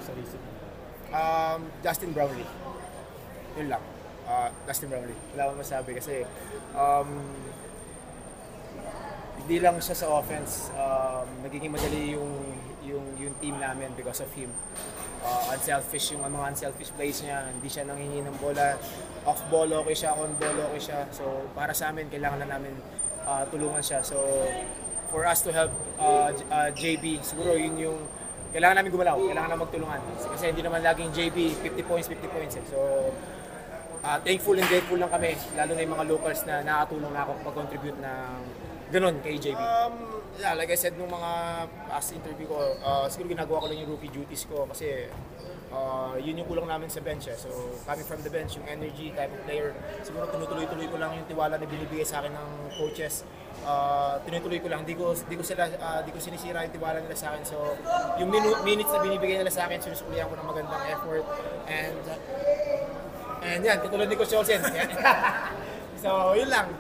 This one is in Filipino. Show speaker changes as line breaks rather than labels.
sa isip mo?
Justin Brownlee. Yun lang. Justin Brownlee. Wala akong masabi kasi hindi lang siya sa offense. Nagiging madali yung team namin because of him. Unselfish yung mga unselfish plays niya. Hindi siya nanghingi ng bola. Off ball okay siya, on ball okay siya. So para sa amin, kailangan na namin tulungan siya. So for us to help JB, siguro yun yung kailangan namin gumalaw, kailangan namin magtulungan. Kasi hindi naman laging JB 50 points eh. So thankful and grateful lang kami, lalo na yung mga locals na nakatulong na ako pag-contribute ng ganun kay JB. Yeah, like I said nung mga past interview ko, siguro ginagawa ko lang yung rookie duties ko kasi yun yung kulang namin sa bench. So coming from the bench, yung energy, type of player, siguro tinutuloy-tuloy ko lang yung tiwala na binibigay sa akin ng coaches. Tinutuloy ko lang, di ko sinisira yung tiwala nila sa akin. So yung minutes na binibigay nila sa akin, sinusulihan ko ng magandang effort. And yan, katulad ni Coach Olsen. So yun lang.